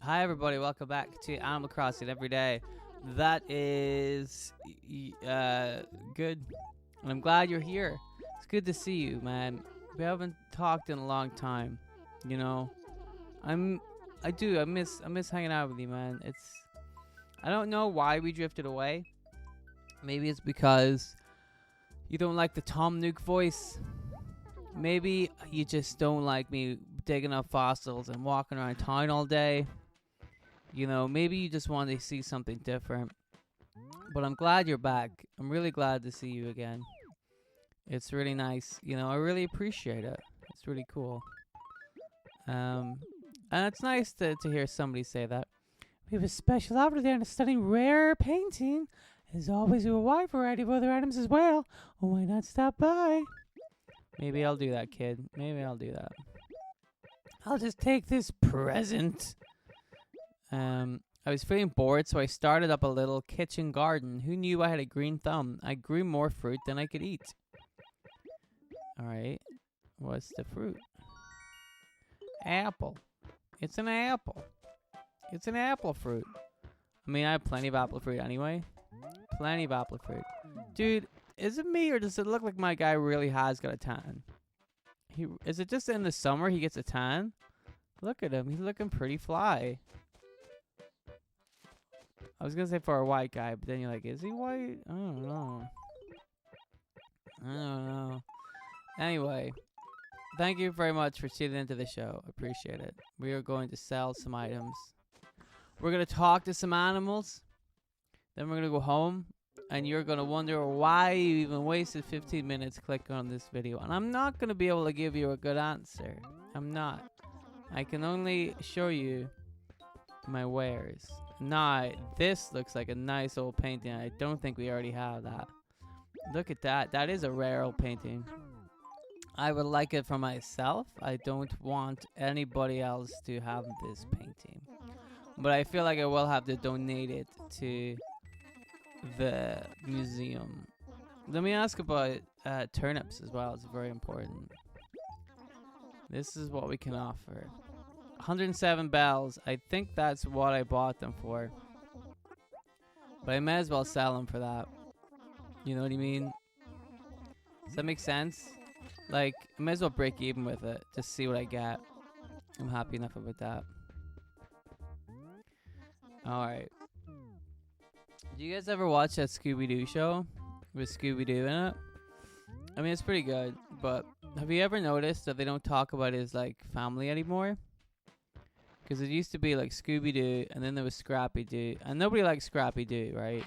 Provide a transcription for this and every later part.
Hi everybody, welcome back to Animal Crossing Every Day. That is good, and I'm glad you're here. It's good to see you, man. We haven't talked in a long time. You know, I miss hanging out with you, man. I don't know why we drifted away. Maybe it's because you don't like the Tom Nook voice. Maybe you just don't like me digging up fossils and walking around town all day. You know, maybe you just want to see something different. But I'm glad you're back. I'm really glad to see you again. It's really nice. You know, I really appreciate it. It's really cool. And it's nice to hear somebody say that. We have a special offer today on a stunning rare painting. As always, we have a wide variety of other items as well. Why not stop by? Maybe I'll do that, kid. Maybe I'll do that. I'll just take this present. I was feeling bored, so I started up a little kitchen garden. Who knew I had a green thumb? I grew more fruit than I could eat. Alright. What's the fruit? Apple. It's an apple. It's an apple fruit. I mean, I have plenty of apple fruit anyway. Plenty of apple fruit. Dude, is it me or does it look like my guy really has got a tan? Is it just in the summer he gets a tan? Look at him. He's looking pretty fly. I was going to say for a white guy, but then you're like, is he white? I don't know. Anyway, thank you very much for tuning into the show. Appreciate it. We are going to sell some items. We're going to talk to some animals. Then we're going to go home. And you're going to wonder why you even wasted 15 minutes clicking on this video. And I'm not going to be able to give you a good answer. I'm not. I can only show you my wares. Nah, this looks like a nice old painting. I don't think we already have that. Look at that. That is a rare old painting. I would like it for myself. I don't want anybody else to have this painting. But I feel like I will have to donate it to the museum. Let me ask about turnips as well. It's very important. This is what we can offer. 107 bells. I think that's what I bought them for. But I may as well sell them for that. You know what I mean? Does that make sense? Like, I may as well break even with it. Just see what I get. I'm happy enough about that. Alright. Do you guys ever watch that Scooby-Doo show? With Scooby-Doo in it? I mean, it's pretty good. But have you ever noticed that they don't talk about his, like, family anymore? Because it used to be like Scooby-Doo, and then there was Scrappy-Doo. And nobody likes Scrappy-Doo, right?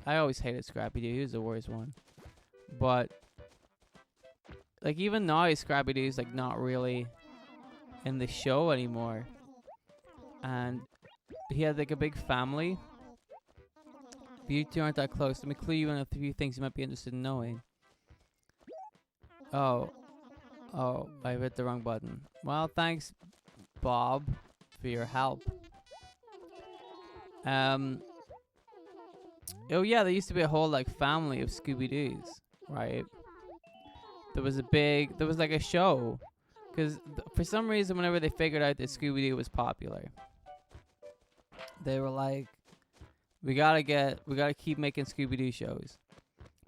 I always hated Scrappy-Doo. He was the worst one. But, like, even now, Scrappy-Doo's, like, not really in the show anymore. And he had, like, a big family. But you two aren't that close. Let me clue you in a few things you might be interested in knowing. Oh, I hit the wrong button. Well, thanks, Bob, for your help. Oh yeah, there used to be a whole like family of Scooby-Doos, right? There was like a show, because for some reason, whenever they figured out that Scooby-Doo was popular, they were like, we gotta keep making Scooby-Doo shows.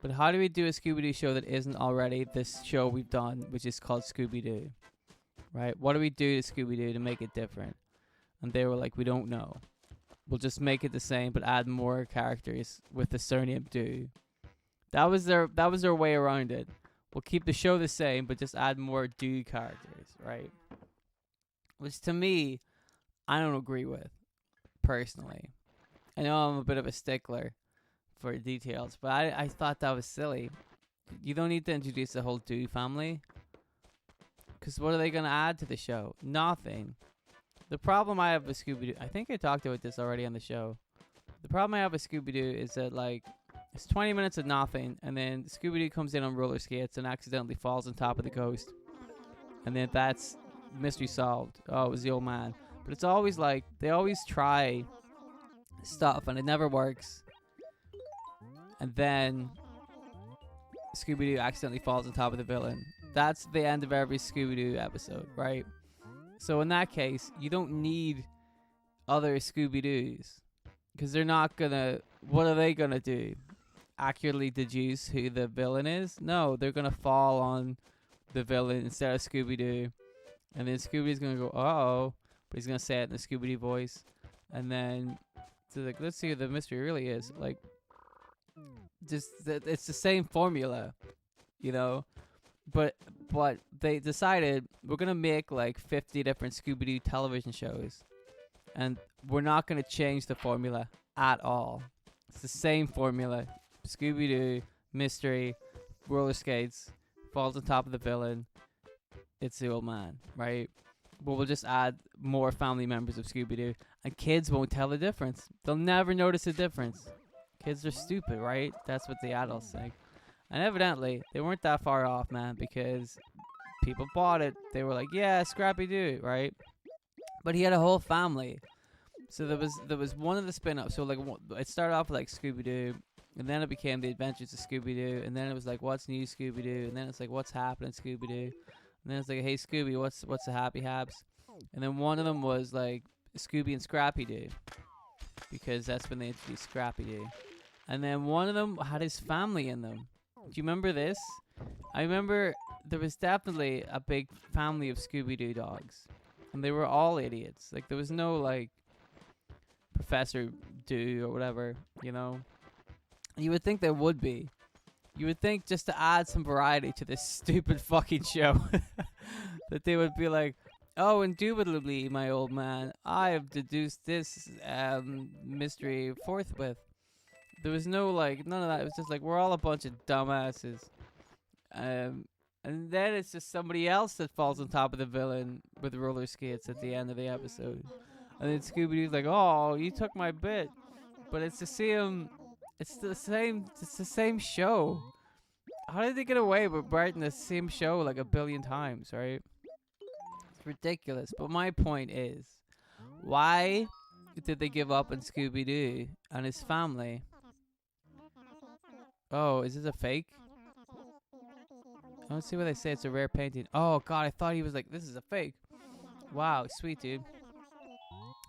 But how do we do a Scooby-Doo show that isn't already this show we've done, which is called Scooby-Doo? Right? What do we do to Scooby-Doo to make it different? And they were like, we don't know. We'll just make it the same, but add more characters with the surname Doo. That was their way around it. We'll keep the show the same, but just add more Doo characters, right? Which to me, I don't agree with, personally. I know I'm a bit of a stickler for details, but I thought that was silly. You don't need to introduce the whole Doo family. Because what are they going to add to the show? Nothing. The problem I have with Scooby-Doo, I think I talked about this already on the show. The problem I have with Scooby-Doo is that, like, it's 20 minutes of nothing, and then Scooby-Doo comes in on roller skates and accidentally falls on top of the ghost. And then that's mystery solved. Oh, it was the old man. But it's always like, they always try stuff, and it never works. And then Scooby-Doo accidentally falls on top of the villain. That's the end of every Scooby-Doo episode, right? So in that case, you don't need other Scooby-Doos. Because they're not gonna. What are they gonna do? Accurately deduce who the villain is? No, they're gonna fall on the villain instead of Scooby-Doo. And then Scooby's gonna go, uh-oh. But he's gonna say it in the Scooby-Doo voice. And then, so like, let's see who the mystery really is. Like, it's the same formula, you know? But they decided we're gonna make like 50 different Scooby-Doo television shows. And we're not gonna change the formula at all. It's the same formula. Scooby-Doo, mystery, roller skates, falls on top of the villain. It's the old man, right? But we'll just add more family members of Scooby-Doo. And kids won't tell the difference. They'll never notice the difference. Kids are stupid, right? That's what the adults think. And evidently, they weren't that far off, man, because people bought it. They were like, yeah, Scrappy-Doo, right? But he had a whole family. So there was one of the spin-offs. So like it started off with like Scooby-Doo, and then it became The Adventures of Scooby-Doo, and then it was like What's New Scooby-Doo, and then it's like What's Happening Scooby-Doo, and then it's like Hey Scooby, what's the Happy Haps, and then one of them was like Scooby and Scrappy-Doo, because that's when they introduced Scrappy-Doo, and then one of them had his family in them. Do you remember this? I remember there was definitely a big family of Scooby-Doo dogs, and they were all idiots. Like there was no like Professor Do or whatever, you know. You would think there would be. You would think just to add some variety to this stupid fucking show that they would be like, oh, indubitably, my old man, I have deduced this mystery forthwith. There was no like none of that. It was just like we're all a bunch of dumbasses. And then it's just somebody else that falls on top of the villain with roller skates at the end of the episode. And then Scooby-Doo's like, oh, you took my bit. But it's the same. It's the same show. How did they get away with writing the same show like a billion times, right? It's ridiculous. But my point is, why did they give up on Scooby-Doo and his family? Oh, is this a fake? Let's see what they say. It's a rare painting. Oh, God, I thought he was like, this is a fake. Wow, sweet, dude.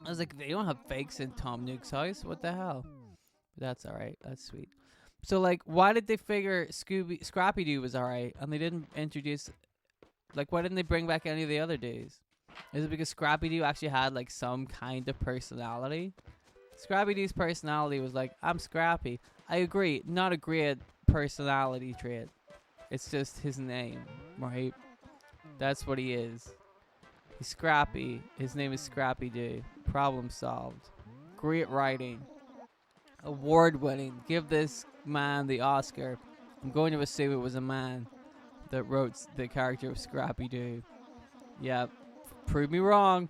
I was like, they don't have fakes in Tom Nook's house. What the hell? But that's alright. That's sweet. So, like, why did they figure Scrappy-Doo was alright and they didn't introduce... Like, why didn't they bring back any of the other dudes? Is it because Scrappy-Doo actually had, like, some kind of personality? Scrappy-Doo's personality was like, I'm Scrappy. I agree. Not a great personality trait. It's just his name, right? That's what he is. He's Scrappy. His name is Scrappy-Doo. Problem solved. Great writing. Award-winning. Give this man the Oscar. I'm going to assume it was a man that wrote the character of Scrappy-Doo. Yeah. Prove me wrong.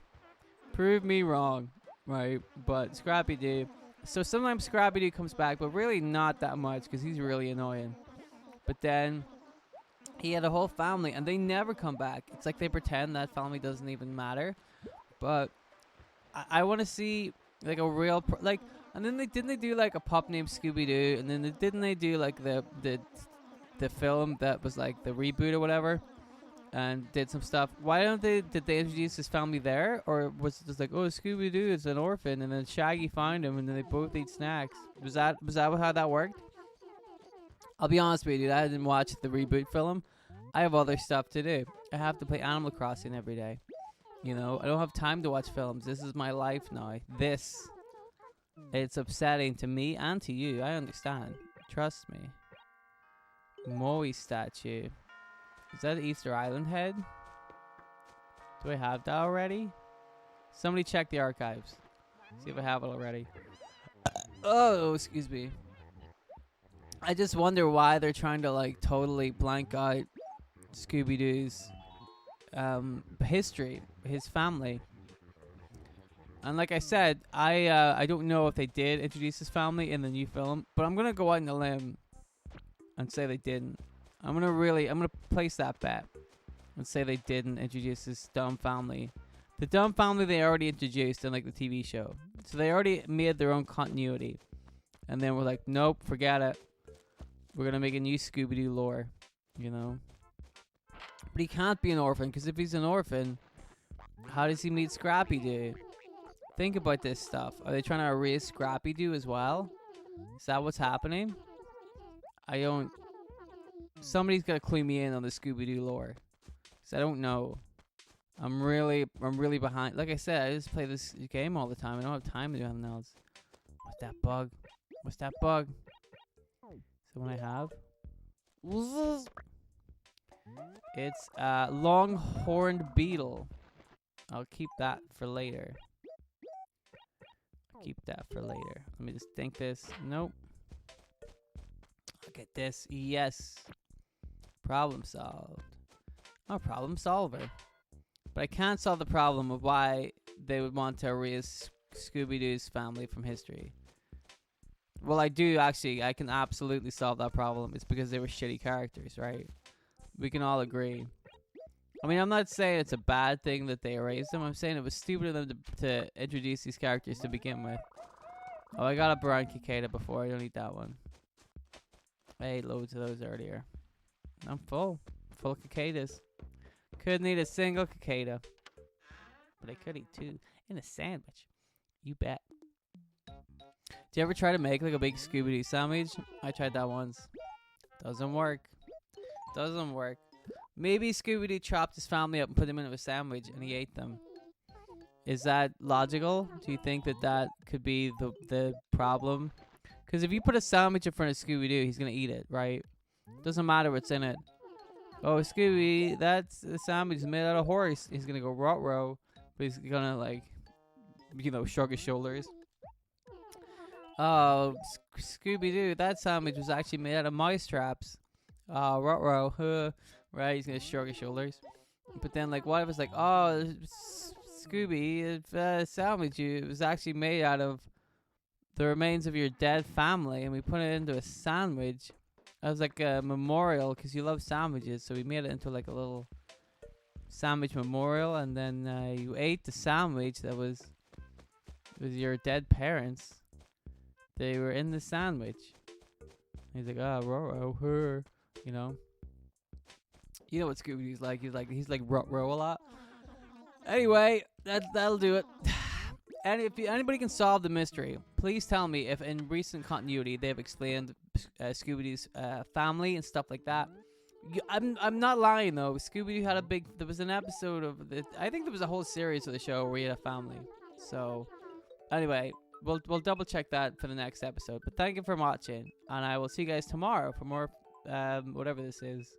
Prove me wrong. Right? But Scrappy-Doo. So sometimes Scrappy-Doo comes back, but really not that much because he's really annoying. But then... he had a whole family, and they never come back. It's like they pretend that family doesn't even matter. But I want to see like a real like. And then didn't they do like a pup named Scooby-Doo? And then didn't they do like the film that was like the reboot or whatever? And did some stuff. Why don't they? Did they introduce his family there, or was it just like, oh, Scooby-Doo is an orphan, and then Shaggy find him, and then they both eat snacks? Was that how that worked? I'll be honest with you, dude. I didn't watch the reboot film. I have other stuff to do. I have to play Animal Crossing every day. You know, I don't have time to watch films. This is my life now. It's upsetting to me and to you. I understand. Trust me. Moe statue. Is that Easter Island head? Do I have that already? Somebody check the archives. See if I have it already. Oh, excuse me. I just wonder why they're trying to like totally blank out Scooby-Doo's history, his family. And like I said, I don't know if they did introduce his family in the new film, but I'm gonna go out on a limb and say they didn't. I'm gonna place that bet and say they didn't introduce his dumb family. The dumb family they already introduced in like the TV show, so they already made their own continuity. And then we're like, nope, forget it. We're going to make a new Scooby-Doo lore, you know. But he can't be an orphan, because if he's an orphan, how does he meet Scrappy-Doo? think about this stuff. Are they trying to erase Scrappy-Doo as well? Is that what's happening? I don't... Somebody's got to clue me in on the Scooby-Doo lore. Because I don't know. I'm really behind. Like I said, I just play this game all the time. I don't have time to do anything else. What's that bug? What's that bug? Is the one I have? It's a long-horned beetle. I'll keep that for later. Keep that for later. Let me just think this. Nope. Look at this. Yes. Problem solved. I'm a problem solver. But I can't solve the problem of why they would want to erase Scooby-Doo's family from history. Well, I do actually. I can absolutely solve that problem. It's because they were shitty characters, right? We can all agree. I mean, I'm not saying it's a bad thing that they erased them. I'm saying it was stupid of them to introduce these characters to begin with. Oh, I got a brown cicada before. I don't need that one. I ate loads of those earlier. I'm full. Full of cicadas. Couldn't eat a single cicada. But I could eat two in a sandwich. You bet. Do you ever try to make like a big Scooby-Doo sandwich? I tried that once. Doesn't work. Doesn't work. Maybe Scooby-Doo chopped his family up and put them into a sandwich and he ate them. Is that logical? Do you think that that could be the problem? Because if you put a sandwich in front of Scooby-Doo, he's going to eat it, right? Doesn't matter what's in it. Oh, Scooby, that's a sandwich made out of horse. He's going to go rot-row. But he's going to, like, you know, shrug his shoulders. Oh, Scooby-Doo, that sandwich was actually made out of mouse traps. Oh, rot-row. Right, he's going to shrug his shoulders. But then, like, what if it's like, oh, Scooby, sandwich, it was actually made out of the remains of your dead family, and we put it into a sandwich as like a memorial because you love sandwiches, so we made it into like a little sandwich memorial, and then you ate the sandwich that was with your dead parents. They were in the sandwich. He's like, oh, Roro, you know. You know what Scooby-Doo's like. He's like row a lot. Anyway, that'll do it. And if anybody can solve the mystery, please tell me if in recent continuity they've explained Scooby-Doo's family and stuff like that. I'm not lying though. Scooby-Doo had there was an episode of I think there was a whole series of the show where he had a family. So anyway, we'll double check that for the next episode. But thank you for watching, and I will see you guys tomorrow for more whatever this is.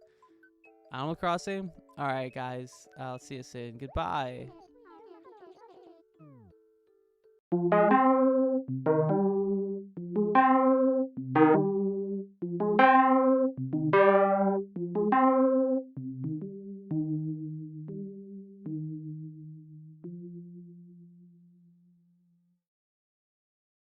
Animal Crossing? Alright guys, I'll see you soon. Goodbye.